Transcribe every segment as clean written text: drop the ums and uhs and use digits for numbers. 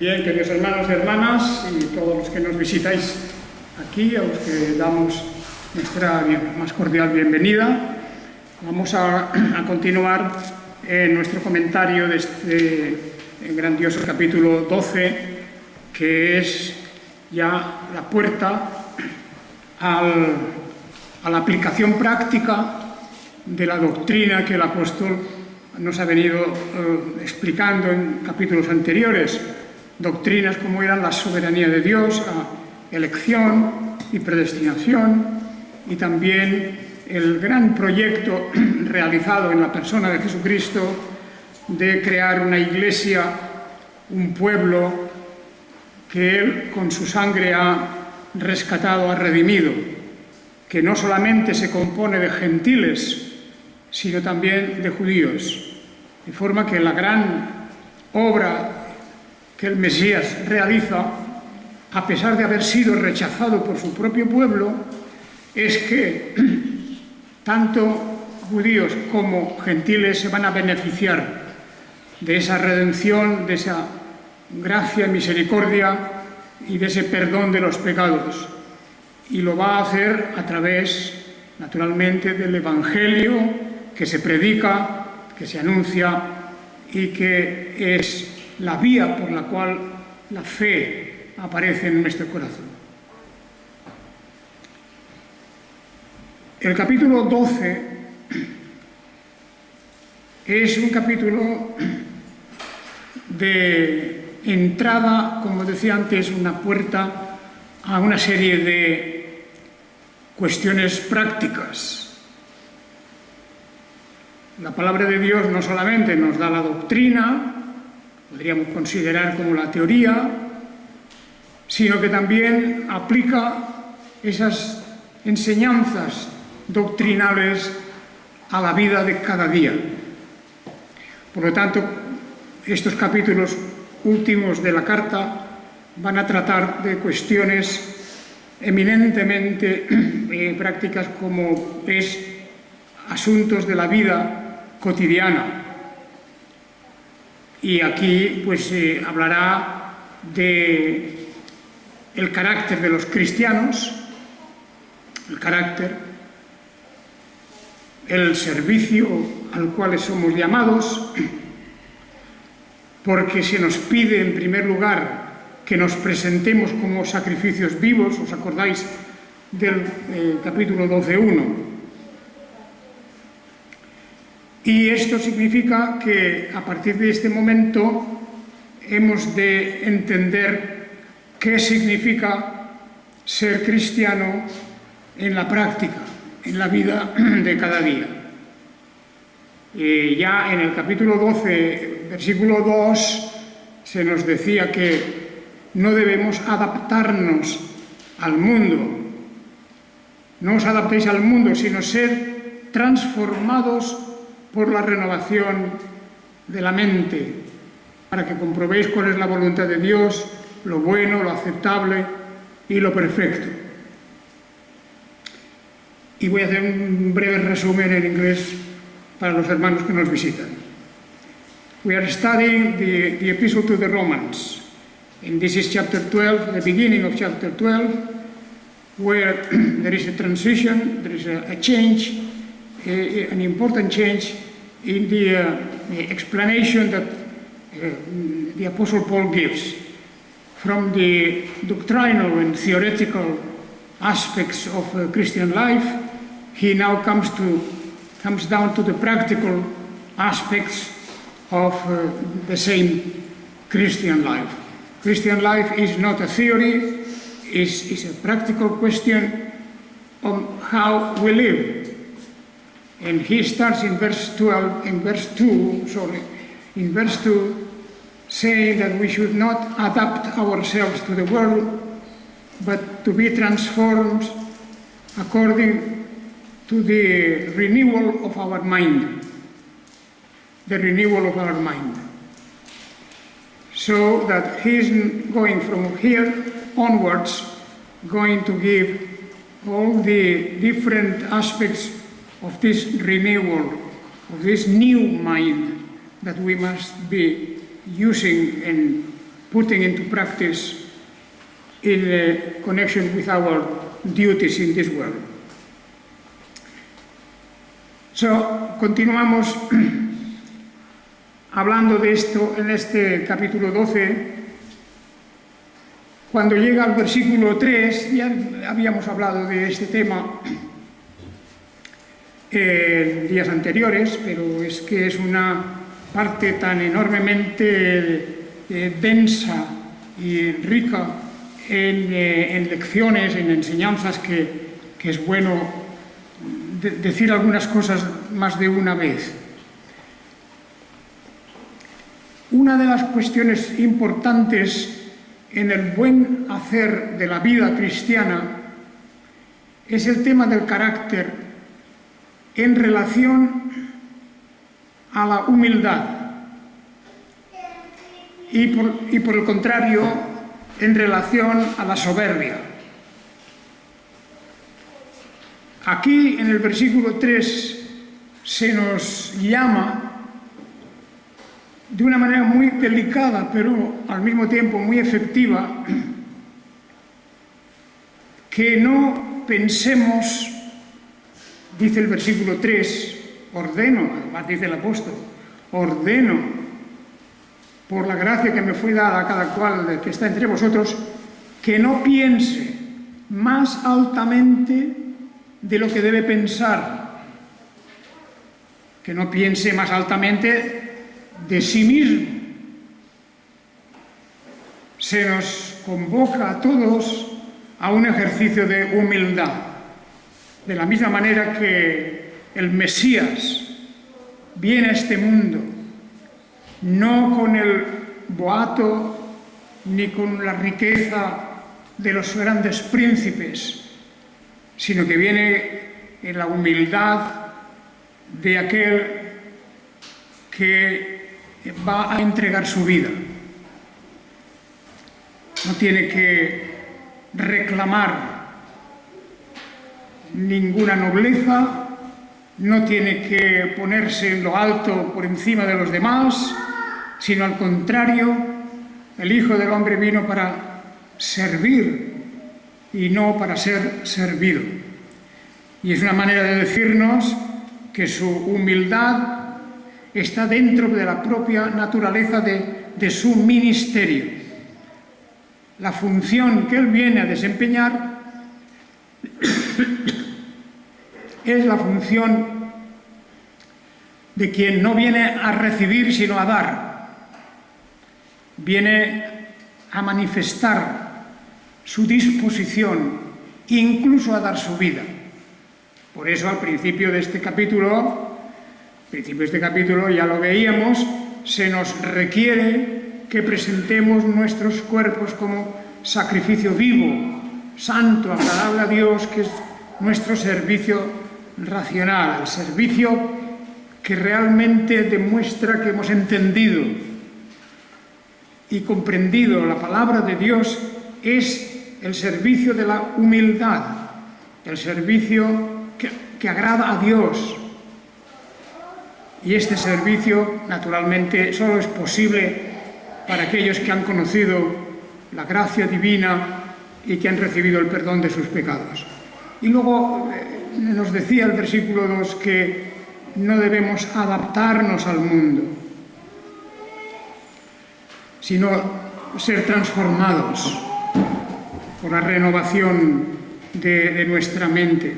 Bien, queridos hermanos y hermanas, y todos los que nos visitáis aquí, a los que damos nuestra más cordial bienvenida, vamos a continuar en nuestro comentario de este grandioso capítulo 12, que es ya la puerta a la aplicación práctica de la doctrina que el apóstol nos ha venido explicando en capítulos anteriores. Doctrinas como eran la soberanía de Dios, la elección y predestinación, y también el gran proyecto realizado en la persona de Jesucristo de crear una iglesia, un pueblo que Él con su sangre ha rescatado, ha redimido, que no solamente se compone de gentiles, sino también de judíos, de forma que la gran obra que el Mesías realiza, a pesar de haber sido rechazado por su propio pueblo, es que tanto judíos como gentiles se van a beneficiar de esa redención, de esa gracia, misericordia y de ese perdón de los pecados. Y lo va a hacer a través, naturalmente, del Evangelio que se predica, que se anuncia y que es la vía por la cual la fe aparece en nuestro corazón. El capítulo 12 es un capítulo de entrada, como decía antes, una puerta a una serie de cuestiones prácticas. La palabra de Dios no solamente nos da la doctrina, podríamos considerar como la teoría, sino que también aplica esas enseñanzas doctrinales a la vida de cada día. Por lo tanto, estos capítulos últimos de la carta van a tratar de cuestiones eminentemente prácticas, como es asuntos de la vida cotidiana. Y aquí pues hablará de el carácter de los cristianos, el servicio al cual somos llamados, porque se nos pide en primer lugar que nos presentemos como sacrificios vivos. ¿Os acordáis del capítulo 12:1? Y esto significa que a partir de este momento hemos de entender qué significa ser cristiano en la práctica, en la vida de cada día. Ya en el capítulo 12, versículo 2, se nos decía que no debemos adaptarnos al mundo. No os adaptéis al mundo, sino sed transformados por la renovación de la mente, para que comprobéis cuál es la voluntad de Dios, lo bueno, lo aceptable y lo perfecto. Y voy a hacer un breve resumen en inglés para los hermanos que nos visitan. We are studying the Epistle to the Romans, and this is chapter 12, the beginning of chapter 12, where there is a transition, there is a change, an important change in the explanation that the Apostle Paul gives. From the doctrinal and theoretical aspects of Christian life, he now comes down to the practical aspects of the same Christian life. Christian life is not a theory, is a practical question on how we live. And he starts in verse 2, saying that we should not adapt ourselves to the world, but to be transformed according to the renewal of our mind. The renewal of our mind. So that he is going from here onwards, going to give all the different aspects of this renewal, of this new mind that we must be using and putting into practice in connection with our duties in this world. So, continuamos hablando de esto en este capítulo 12. Cuando llega al versículo 3, ya habíamos hablado de este tema en días anteriores, pero es que es una parte tan enormemente densa y rica en lecciones, en enseñanzas, que es bueno decir algunas cosas más de una vez. Una de las cuestiones importantes en el buen hacer de la vida cristiana es el tema del carácter en relación a la humildad y por el contrario en relación a la soberbia. Aquí en el versículo 3 se nos llama de una manera muy delicada, pero al mismo tiempo muy efectiva, que no pensemos, dice el versículo 3, ordeno, además dice el apóstol, ordeno, por la gracia que me fue dada a cada cual que está entre vosotros, que no piense más altamente de lo que debe pensar, que no piense más altamente de sí mismo. Se nos convoca a todos a un ejercicio de humildad, de la misma manera que el Mesías viene a este mundo, no con el boato ni con la riqueza de los grandes príncipes, sino que viene en la humildad de aquel que va a entregar su vida. No tiene que reclamar ninguna nobleza, no tiene que ponerse en lo alto por encima de los demás, sino al contrario, el Hijo del Hombre vino para servir y no para ser servido. Y es una manera de decirnos que su humildad está dentro de la propia naturaleza de su ministerio. La función que él viene a desempeñar es la función de quien no viene a recibir sino a dar. Viene a manifestar su disposición, incluso a dar su vida. Por eso al principio de este capítulo ya lo veíamos, se nos requiere que presentemos nuestros cuerpos como sacrificio vivo, santo, agradable a Dios, que es nuestro servicio racional, el servicio que realmente demuestra que hemos entendido y comprendido la palabra de Dios, es el servicio de la humildad, el servicio que agrada a Dios. Y este servicio, naturalmente, solo es posible para aquellos que han conocido la gracia divina y que han recibido el perdón de sus pecados. Y luego nos decía el versículo 2 que no debemos adaptarnos al mundo, sino ser transformados por la renovación de nuestra mente.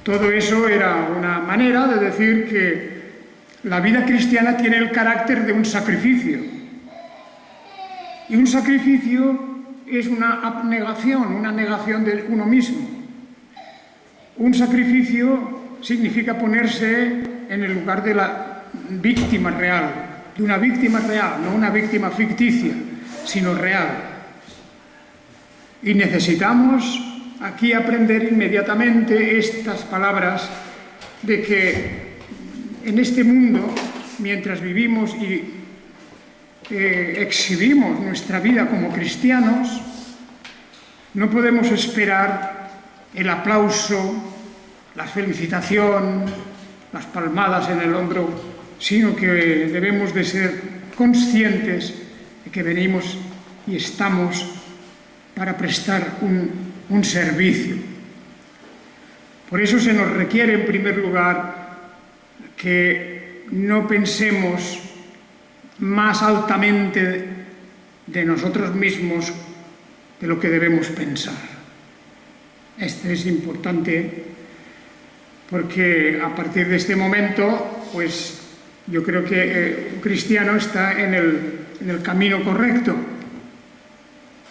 Todo eso era una manera de decir que la vida cristiana tiene el carácter de un sacrificio. Y un sacrificio es una abnegación, una negación de uno mismo. Un sacrificio significa ponerse en el lugar de la víctima real, de una víctima real, no una víctima ficticia, sino real. Y necesitamos aquí aprender inmediatamente estas palabras de que en este mundo, mientras vivimos y exhibimos nuestra vida como cristianos, no podemos esperar el aplauso, la felicitación, las palmadas en el hombro, sino que debemos de ser conscientes de que venimos y estamos para prestar un servicio. Por eso se nos requiere, en primer lugar, que no pensemos más altamente de nosotros mismos de lo que debemos pensar. Esto es importante porque a partir de este momento, pues yo creo que un cristiano está en el camino correcto,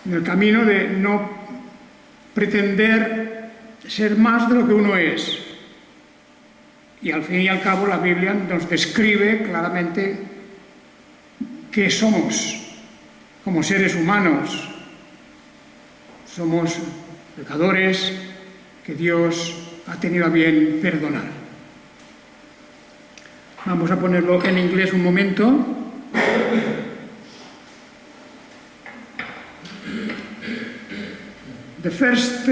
en el camino de no pretender ser más de lo que uno es. Y al fin y al cabo la Biblia nos describe claramente qué somos como seres humanos. Somos pecadores que Dios ha tenido a bien perdonar. Vamos a ponerlo en inglés un momento. The first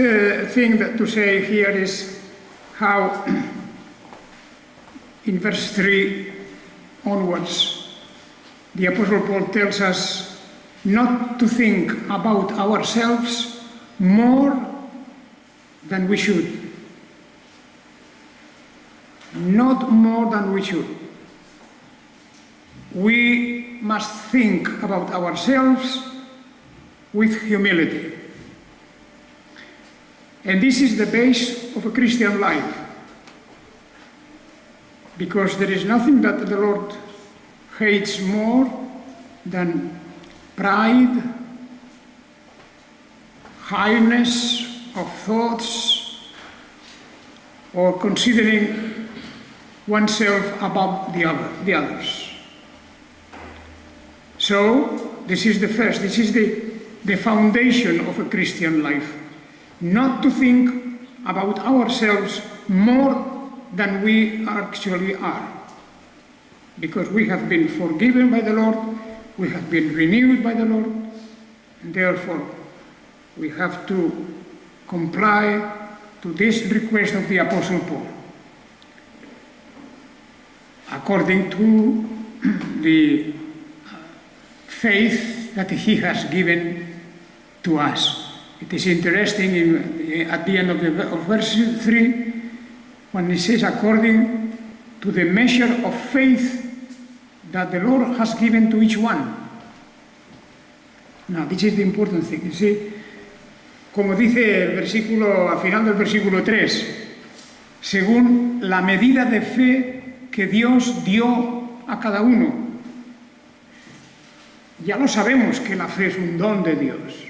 thing to say here is how in verse 3 onwards the Apostle Paul tells us not to think about ourselves more than we should. Not more than we should. We must think about ourselves with humility. And this is the base of a Christian life. Because there is nothing that the Lord hates more than pride, highness of thoughts, or considering oneself above the others. So, this is the foundation of a Christian life. Not to think about ourselves more than we actually are. Because we have been forgiven by the Lord, we have been renewed by the Lord, and therefore we have to comply to this request of the Apostle Paul, according to the faith that he has given to us. It is interesting at the end of verse 3 when it says according to the measure of faith that the Lord has given to each one. Now, this is the important thing. You see, como dice el versículo, al final del versículo 3, según la medida de fe que Dios dio a cada uno. Ya lo sabemos que la fe es un don de Dios.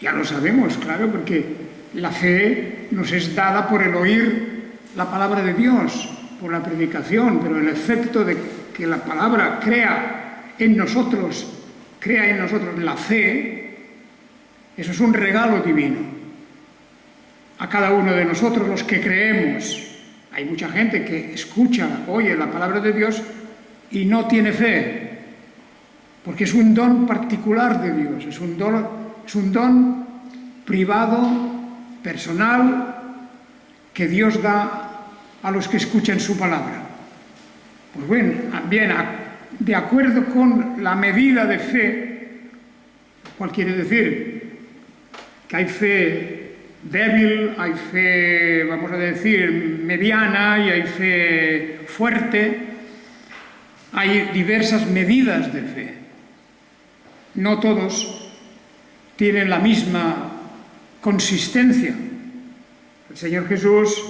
Ya lo sabemos, claro, porque la fe nos es dada por el oír la palabra de Dios, por la predicación, pero el efecto de que la palabra crea en nosotros la fe, eso es un regalo divino. A cada uno de nosotros, los que creemos. Hay mucha gente que escucha, oye la palabra de Dios y no tiene fe, porque es un don particular de Dios, es un don privado, personal, que Dios da a los que escuchan su palabra. Pues bueno, bien, de acuerdo con la medida de fe, cual quiere decir que hay fe débil, hay fe, vamos a decir, mediana y hay fe fuerte. Hay diversas medidas de fe. No todos tienen la misma consistencia. El Señor Jesús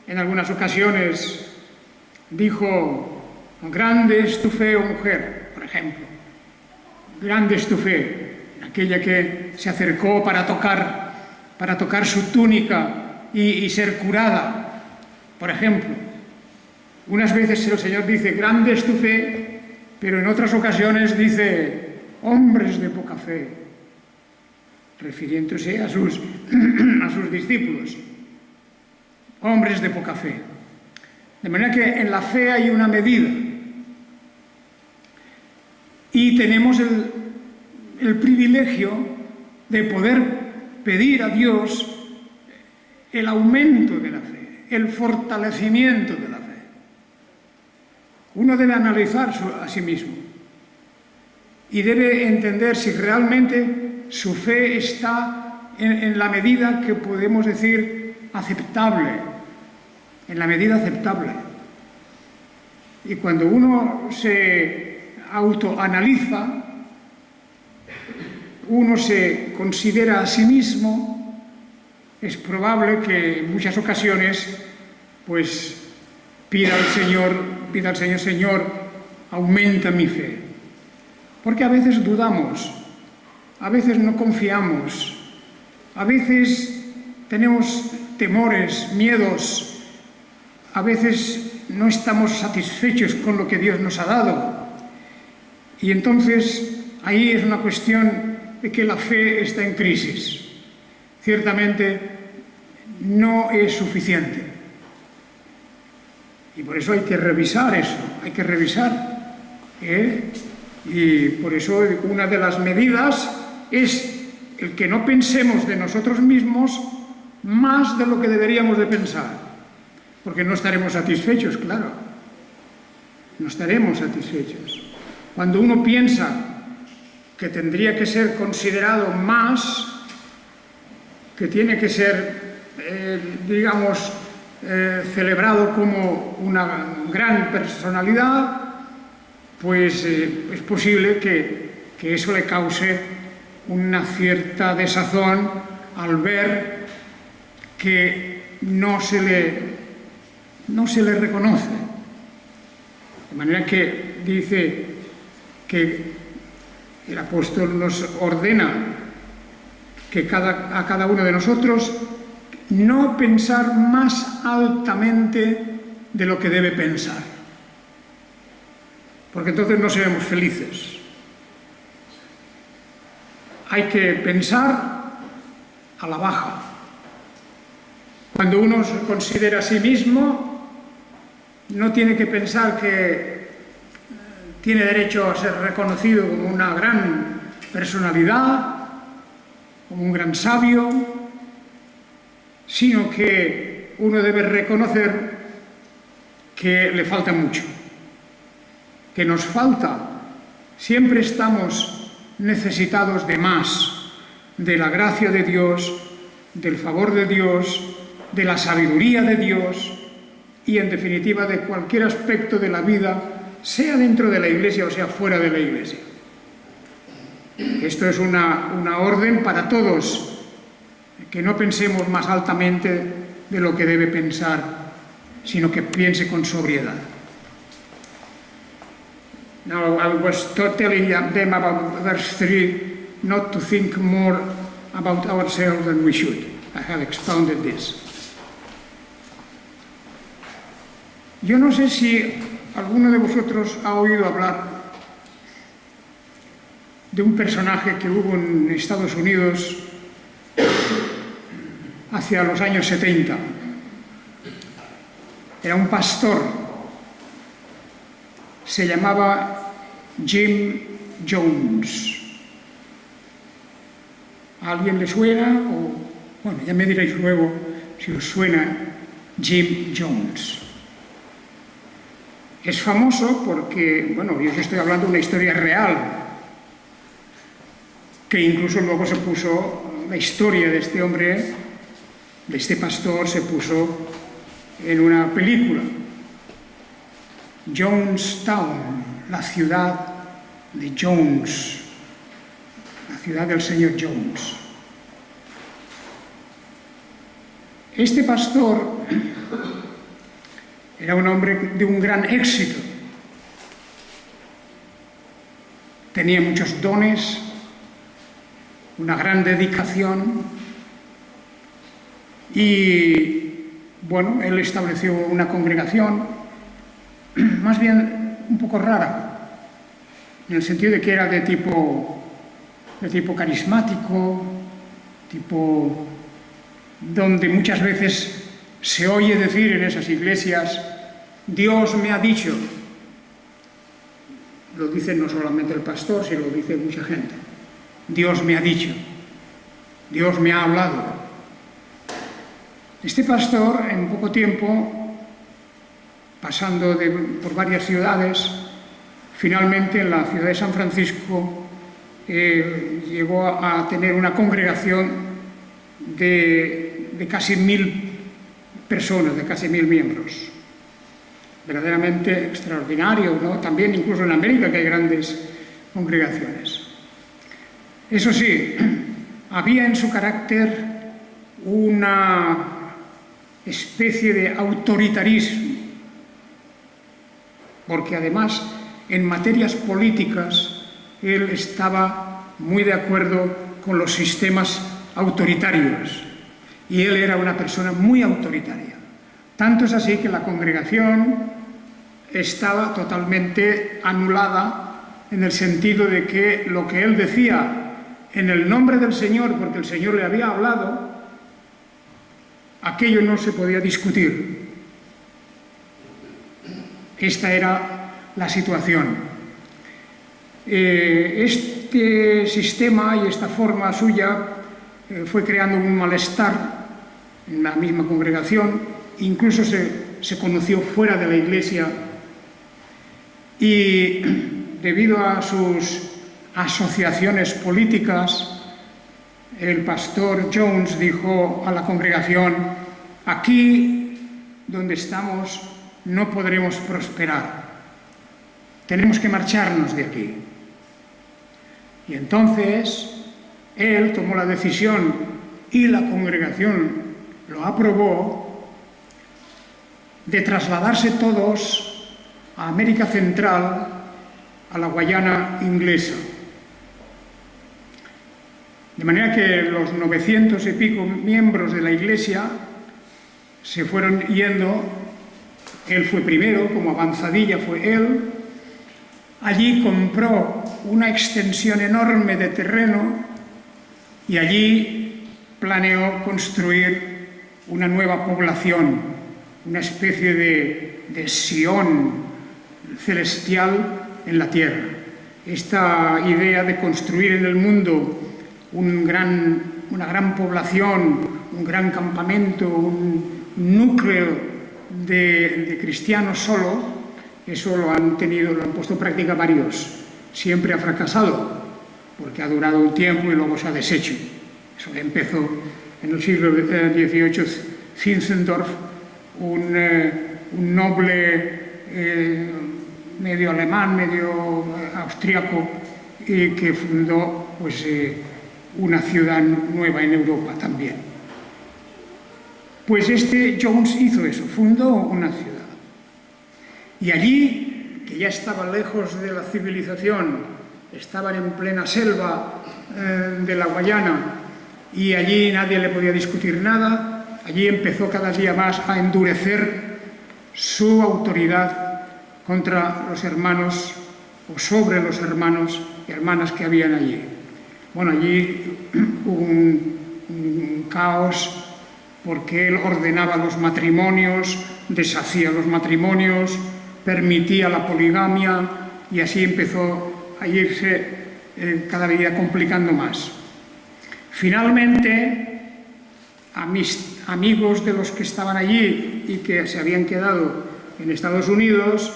en algunas ocasiones dijo: grande es tu fe, oh mujer, por ejemplo. Grande es tu fe, aquella que se acercó para tocar su túnica y ser curada, por ejemplo. Unas veces el Señor dice: grande es tu fe, pero en otras ocasiones dice: hombres de poca fe, refiriéndose a sus discípulos. Hombres de poca fe. De manera que en la fe hay una medida. Y tenemos el privilegio de poder pedir a Dios el aumento de la fe, el fortalecimiento de la fe. Uno debe analizar a sí mismo. y debe entender si realmente su fe está en la medida que podemos decir aceptable, en la medida aceptable. Y cuando uno se autoanaliza, uno se considera a sí mismo, es probable que en muchas ocasiones pues pida al Señor, Señor, aumenta mi fe. Porque a veces dudamos, a veces no confiamos, a veces tenemos temores, miedos, a veces no estamos satisfechos con lo que Dios nos ha dado. Y entonces ahí es una cuestión de que la fe está en crisis. Ciertamente no es suficiente. Y por eso hay que revisar eso, hay que revisar. Y por eso una de las medidas es el que no pensemos de nosotros mismos más de lo que deberíamos de pensar. Porque no estaremos satisfechos, claro. No estaremos satisfechos. Cuando uno piensa que tendría que ser considerado más, que tiene que ser, celebrado como una gran personalidad, pues es posible que eso le cause una cierta desazón al ver que no se le reconoce. De manera que dice que el apóstol nos ordena que a cada uno de nosotros no pensar más altamente de lo que debe pensar, porque entonces no seremos felices. Hay que pensar a la baja. Cuando uno se considera a sí mismo, no tiene que pensar que tiene derecho a ser reconocido como una gran personalidad, como un gran sabio, sino que uno debe reconocer que le falta mucho, que nos falta. Siempre estamos necesitados de más, de la gracia de Dios, del favor de Dios, de la sabiduría de Dios y, en definitiva, de cualquier aspecto de la vida, sea dentro de la Iglesia o sea fuera de la Iglesia. Esto es una orden para todos, que no pensemos más altamente de lo que debe pensar, sino que piense con sobriedad. Now, I was telling them about verse 3, not to think more about ourselves than we should. I have expounded this. Yo no sé si alguno de vosotros ha oído hablar de un personaje que hubo en Estados Unidos hacia los años 70. Era un pastor, se llamaba Jim Jones. ¿A alguien le suena? Bueno, ya me diréis luego si os suena Jim Jones. Es famoso porque, bueno, yo os estoy hablando de una historia real, que incluso luego se puso, la historia de este hombre, de este pastor, se puso en una película. Jonestown, la ciudad de Jones, la ciudad del señor Jones. Este pastor era un hombre de un gran éxito. Tenía muchos dones, una gran dedicación y, bueno, él estableció una congregación más bien un poco rara, en el sentido de que era de tipo carismático, tipo donde muchas veces se oye decir en esas iglesias, Dios me ha dicho. Lo dice no solamente el pastor, sino lo dice mucha gente. Dios me ha dicho, Dios me ha hablado. Este pastor, en poco tiempo, pasando por varias ciudades, Finalmente, en la ciudad de San Francisco, llegó a tener una congregación de casi 1000 personas, de casi 1000 miembros. Verdaderamente extraordinario, ¿no? También incluso en América, que hay grandes congregaciones. Eso sí, había en su carácter una especie de autoritarismo, porque además en materias políticas él estaba muy de acuerdo con los sistemas autoritarios y él era una persona muy autoritaria. Tanto es así que la congregación estaba totalmente anulada en el sentido de que lo que él decía en el nombre del Señor, porque el Señor le había hablado, aquello no se podía discutir. Esta era la situación. Este sistema y esta forma suya fue creando un malestar en la misma congregación, incluso se conoció fuera de la iglesia, y debido a sus asociaciones políticas, el pastor Jones dijo a la congregación: aquí donde estamos no podremos prosperar, tenemos que marcharnos de aquí. Y entonces él tomó la decisión, y la congregación lo aprobó, de trasladarse todos a América Central, a la Guayana inglesa. De manera que los 900 y pico miembros de la iglesia se fueron yendo. Él fue primero, como avanzadilla fue él. Allí compró una extensión enorme de terreno y allí planeó construir una nueva población, una especie de Sion celestial en la tierra. Esta idea de construir en el mundo una gran población, un gran campamento, un núcleo de cristianos solo, eso lo han puesto en práctica varios. Siempre ha fracasado, porque ha durado un tiempo y luego se ha deshecho. Eso empezó en el siglo XVIII, Zinzendorf, un noble medio alemán, medio austríaco, que fundó una ciudad nueva en Europa también. Pues este Jones hizo eso, fundó una ciudad. Y allí, que ya estaban lejos de la civilización, estaban en plena selva de la Guayana, y allí nadie le podía discutir nada, allí empezó cada día más a endurecer su autoridad contra los hermanos, o sobre los hermanos y hermanas que habían allí. Bueno, allí hubo un caos, porque él ordenaba los matrimonios, deshacía los matrimonios, permitía la poligamia, y así empezó a irse cada día complicando más. Finalmente, a mis amigos de los que estaban allí y que se habían quedado en Estados Unidos,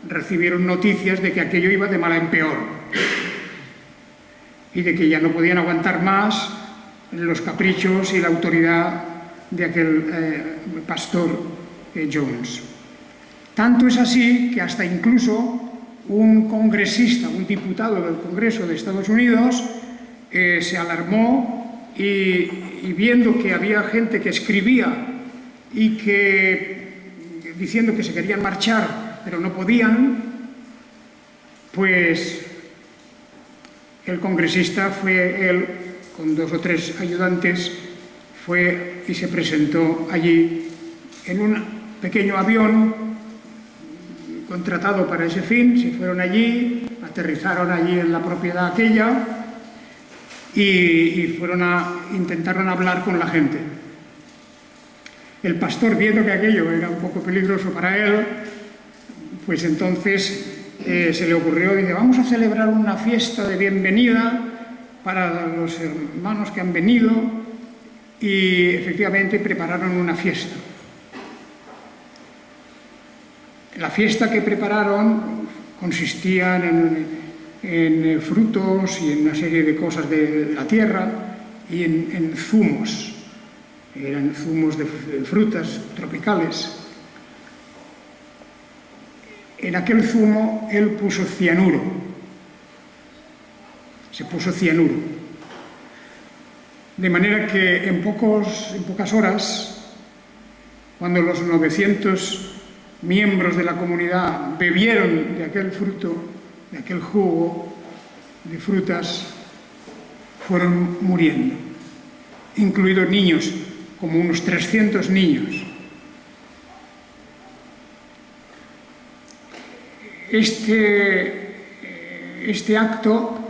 recibieron noticias de que aquello iba de mal en peor y de que ya no podían aguantar más los caprichos y la autoridad de aquel pastor Jones. Tanto es así que hasta incluso un congresista, un diputado del Congreso de Estados Unidos, se alarmó y viendo que había gente que escribía y diciendo que se querían marchar pero no podían, pues el congresista fue él, con 2 o 3 ayudantes, fue y se presentó allí en un pequeño avión contratado para ese fin. Se fueron allí, aterrizaron allí en la propiedad aquella y intentaron hablar con la gente. El pastor, viendo que aquello era un poco peligroso para él, pues entonces se le ocurrió, dice: vamos a celebrar una fiesta de bienvenida para los hermanos que han venido, y efectivamente prepararon una fiesta. La fiesta que prepararon consistían en frutos y en una serie de cosas de la tierra y en zumos. Eran zumos de frutas tropicales. En aquel zumo él puso cianuro. Se puso cianuro. De manera que en pocas horas, cuando los 900 miembros de la comunidad bebieron de aquel fruto, de aquel jugo de frutas, fueron muriendo, incluidos niños, como unos 300 niños. Este acto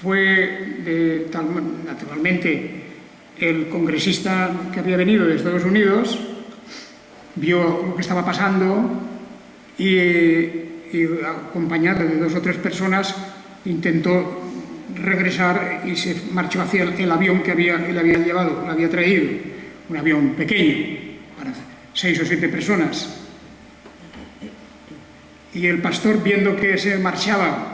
fue naturalmente, el congresista que había venido de Estados Unidos vio lo que estaba pasando y acompañado de 2 o 3 personas intentó regresar y se marchó hacia el avión que él había llevado, lo había traído, un avión pequeño para 6 o 7 personas. Y el pastor, viendo que se marchaba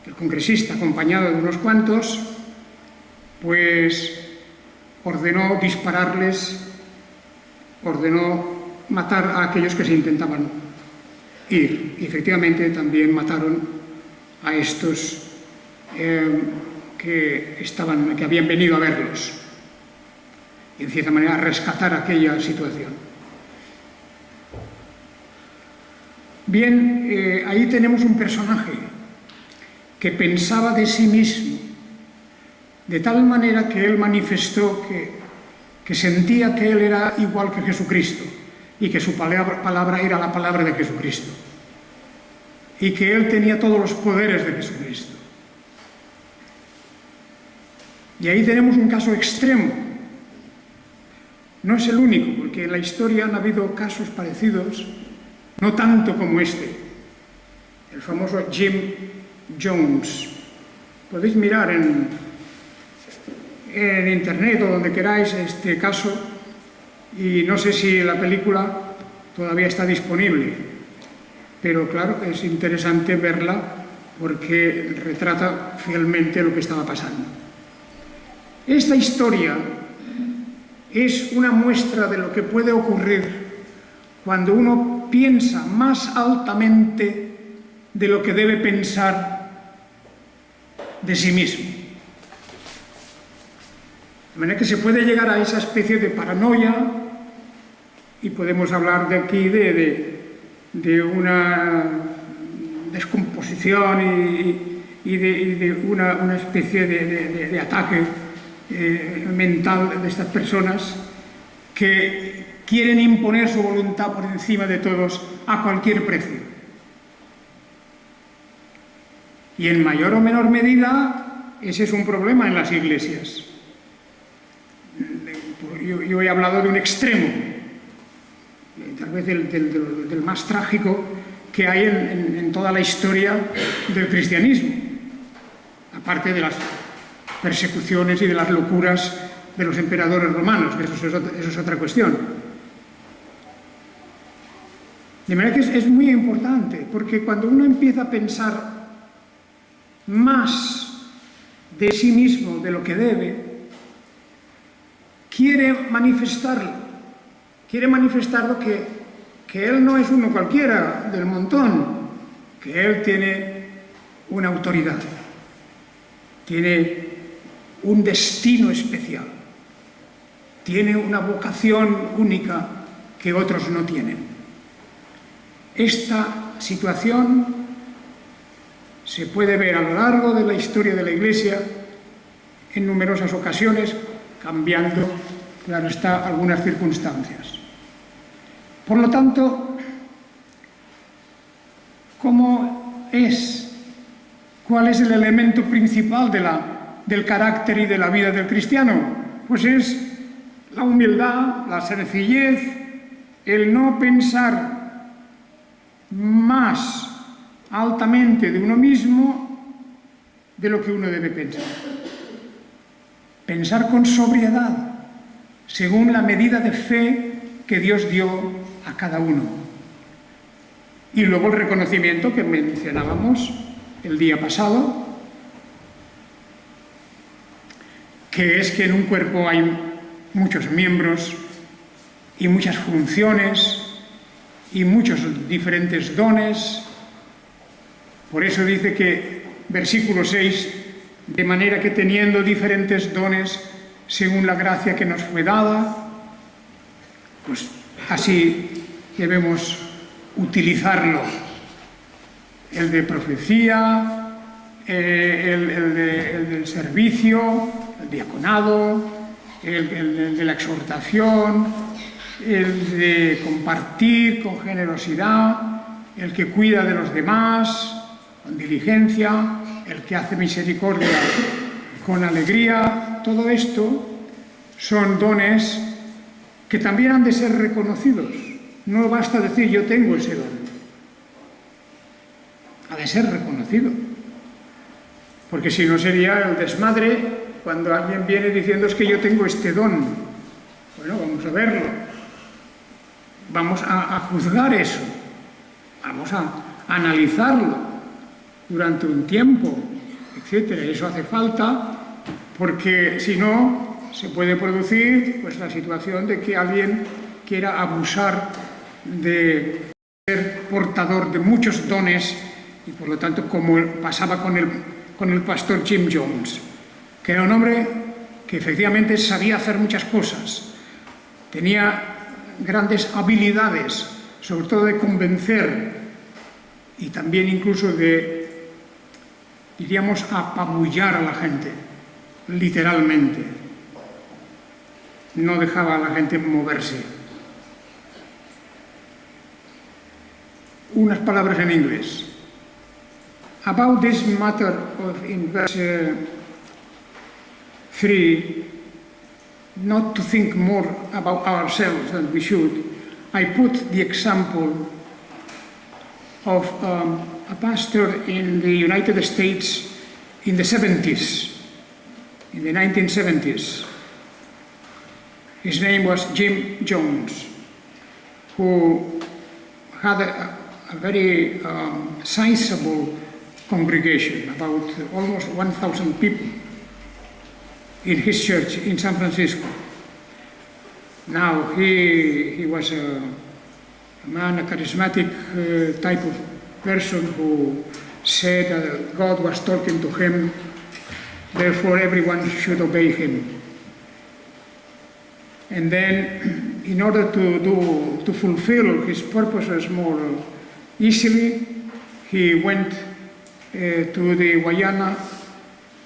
el congresista acompañado de unos cuantos, pues ordenó dispararles, ordenó matar a aquellos que se intentaban ir. Y efectivamente también mataron a estos que habían venido a verlos y en cierta manera a rescatar aquella situación. Bien, ahí tenemos un personaje que pensaba de sí mismo de tal manera que él manifestó que sentía que él era igual que Jesucristo y que su palabra era la palabra de Jesucristo y que él tenía todos los poderes de Jesucristo. Y ahí tenemos un caso extremo. No es el único, porque en la historia han habido casos parecidos, no tanto como este. El famoso Jim Jones. Podéis mirar en internet o donde queráis este caso, y no sé si la película todavía está disponible, pero claro, es interesante verla porque retrata fielmente lo que estaba pasando. Esta historia es una muestra de lo que puede ocurrir cuando uno piensa más altamente de lo que debe pensar de sí mismo. De manera que se puede llegar a esa especie de paranoia, y podemos hablar de aquí de una descomposición y de una especie de ataque mental de estas personas que quieren imponer su voluntad por encima de todos a cualquier precio. Y en mayor o menor medida ese es un problema en las iglesias. Yo he hablado de un extremo, tal vez del más trágico que hay en toda la historia del cristianismo, aparte de las persecuciones y de las locuras de los emperadores romanos, que eso es otra cuestión. De manera que es muy importante, porque cuando uno empieza a pensar más de sí mismo de lo que debe, quiere manifestarlo que él no es uno cualquiera del montón, que él tiene una autoridad, tiene un destino especial, tiene una vocación única que otros no tienen. Esta situación se puede ver a lo largo de la historia de la Iglesia en numerosas ocasiones, cambiando, claro está, algunas circunstancias. Por lo tanto, ¿cuál es el elemento principal del carácter y de la vida del cristiano? Pues es la humildad, la sencillez, el no pensar más altamente de uno mismo de lo que uno debe pensar. Pensar con sobriedad, según la medida de fe que Dios dio a cada uno. Y luego el reconocimiento que mencionábamos el día pasado, que es que en un cuerpo hay muchos miembros y muchas funciones y muchos diferentes dones. Por eso dice que, versículo 6, de manera que teniendo diferentes dones según la gracia que nos fue dada, pues así debemos utilizarlo. El de profecía, el del servicio, el diaconado, el de la exhortación, el de compartir con generosidad, el que cuida de los demás con diligencia, el que hace misericordia con alegría. Todo esto son dones que también han de ser reconocidos. No basta decir yo tengo ese don. Ha de ser reconocido. Porque si no sería el desmadre cuando alguien viene diciendo es que yo tengo este don. Bueno, vamos a verlo. Vamos a juzgar eso. Vamos a analizarlo durante un tiempo, etcétera. Eso hace falta porque si no se puede producir pues la situación de que alguien quiera abusar de ser portador de muchos dones y por lo tanto como pasaba con el pastor Jim Jones, que era un hombre que efectivamente sabía hacer muchas cosas, tenía grandes habilidades, sobre todo de convencer y también incluso de, diríamos, apabullar a la gente, literalmente. No dejaba a la gente moverse. Unas palabras en inglés. About this matter of in verse 3, not to think more about ourselves than we should, I put the example of a pastor in the United States in the 70s, in the 1970s. His name was Jim Jones, who had a very sizable congregation, about almost 1,000 people in his church in San Francisco. Now, he was a man, a charismatic type of person who said that God was talking to him, therefore everyone should obey him. And then, in order to fulfill his purposes more easily, he went to the Guyana,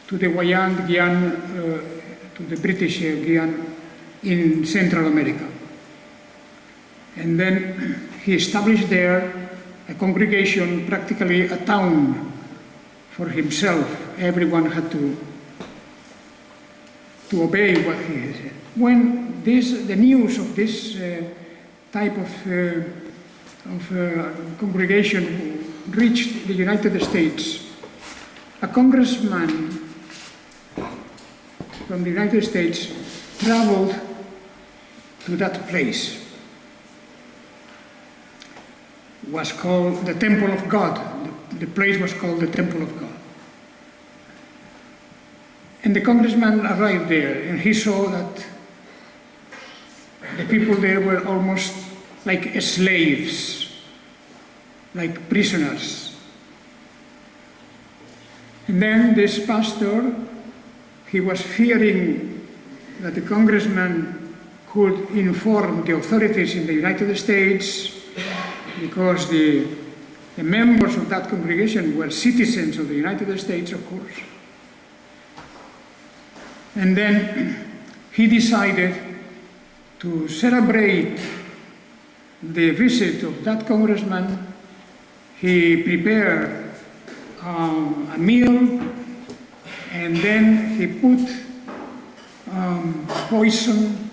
to the British Guyana in Central America. And then he established there a congregation, practically a town for himself. Everyone had to obey what he said. When the news of this type of congregation reached the United States, a congressman from the United States traveled to that place. It was called the Temple of God. The place was called the Temple of God. And the congressman arrived there and he saw that the people there were almost like slaves, like prisoners. And then this pastor, he was fearing that the congressman could inform the authorities in the United States, because the members of that congregation were citizens of the United States, of course. And then he decided to celebrate the visit of that congressman. He prepared a meal, and then he put poison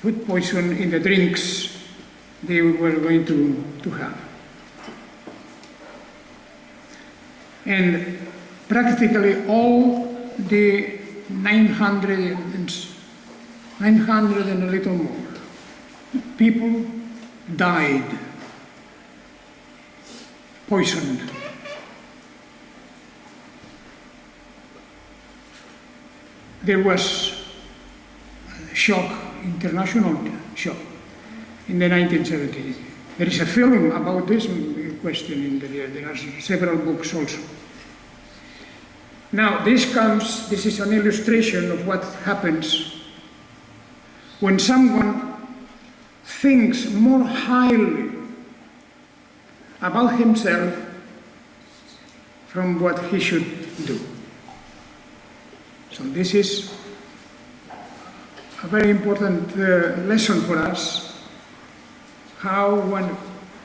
in the drinks they were going to have. And practically all the 900 and a little more people died poisoned. There was a shock, international shock, in the 1970s. There is a film about this question in there are several books also. Now, this is an illustration of what happens when someone thinks more highly about himself from what he should do. So this is a very important lesson for us, how one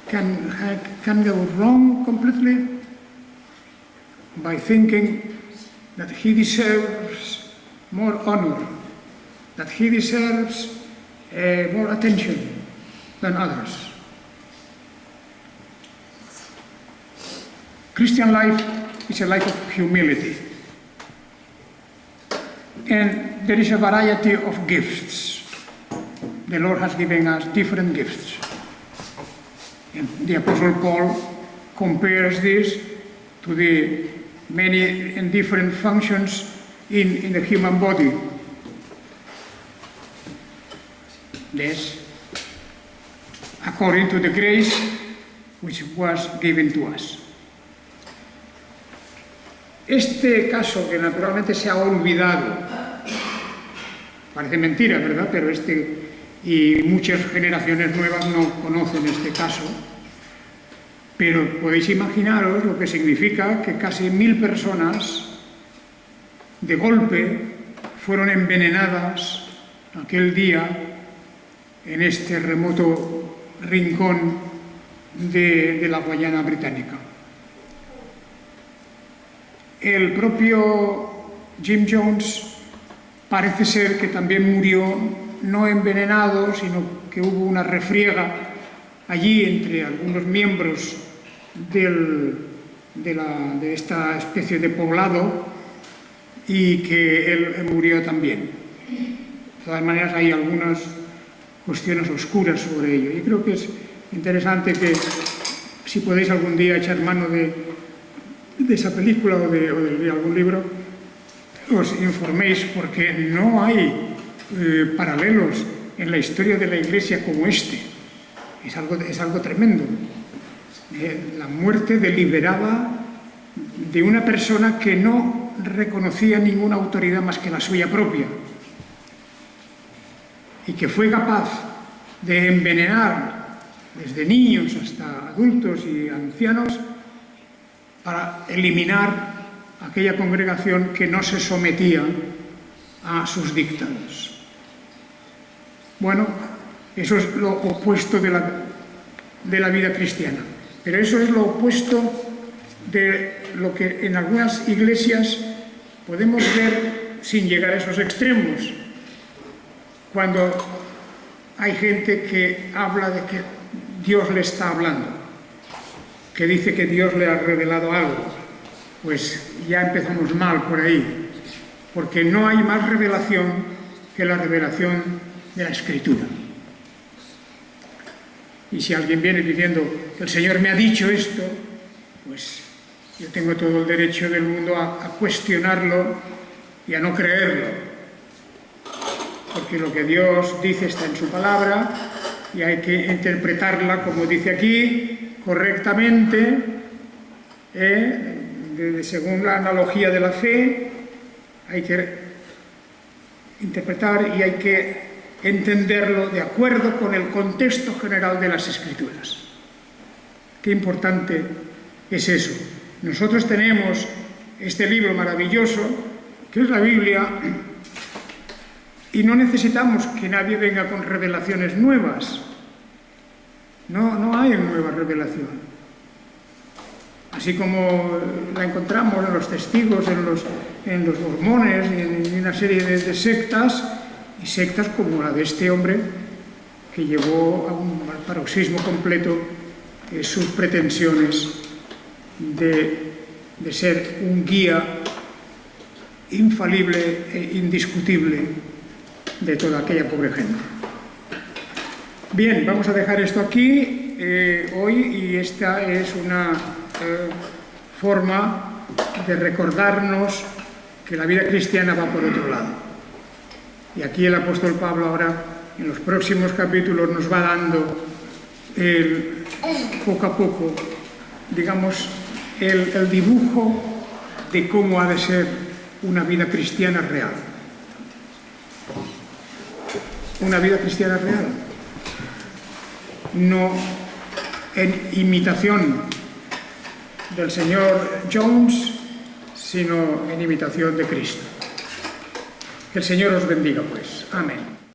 can go wrong completely by thinking that he deserves more honor, that he deserves more attention than others. Christian life is a life of humility. And there is a variety of gifts. The Lord has given us different gifts. And the Apostle Paul compares this to the many and different functions in the human body. Yes, according to the grace which was given to us. Este caso, que naturalmente se ha olvidado, parece mentira, ¿verdad? Pero y muchas generaciones nuevas no conocen este caso, pero podéis imaginaros lo que significa que casi 1000 personas de golpe fueron envenenadas aquel día en este remoto rincón de la Guayana británica. El propio Jim Jones parece ser que también murió no envenenado, sino que hubo una refriega allí entre algunos miembros de esta especie de poblado y que él murió también. De todas maneras, hay algunas cuestiones oscuras sobre ello. Y creo que es interesante que, si podéis algún día echar mano de esa película o de algún libro, os informéis, porque no hay paralelos en la historia de la Iglesia como este. Es algo tremendo. La muerte deliberada de una persona que no reconocía ninguna autoridad más que la suya propia y que fue capaz de envenenar desde niños hasta adultos y ancianos para eliminar aquella congregación que no se sometía a sus dictados. Bueno, eso es lo opuesto de la vida cristiana. Pero eso es lo opuesto de lo que en algunas iglesias podemos ver sin llegar a esos extremos. Cuando hay gente que habla de que Dios le está hablando, que dice que Dios le ha revelado algo, pues ya empezamos mal por ahí, porque no hay más revelación que la revelación de la Escritura. Y si alguien viene diciendo, el Señor me ha dicho esto, pues yo tengo todo el derecho del mundo a cuestionarlo y a no creerlo. Porque lo que Dios dice está en su palabra y hay que interpretarla, como dice aquí, correctamente, según la analogía de la fe. Hay que interpretar y hay que entenderlo de acuerdo con el contexto general de las Escrituras. Qué importante es eso. Nosotros tenemos este libro maravilloso, que es la Biblia, y no necesitamos que nadie venga con revelaciones nuevas. No hay nueva revelación. Así como la encontramos en los testigos, en los mormones y en una serie de sectas, y sectas como la de este hombre, que llevó al paroxismo completo sus pretensiones de ser un guía infalible e indiscutible de toda aquella pobre gente. Bien, vamos a dejar esto aquí hoy, y esta es una forma de recordarnos que la vida cristiana va por otro lado. Y aquí el apóstol Pablo ahora, en los próximos capítulos, nos va dando poco a poco, digamos, el dibujo de cómo ha de ser una vida cristiana real. Una vida cristiana real. No en imitación del señor Jones, sino en imitación de Cristo. Que el Señor os bendiga, pues. Amén.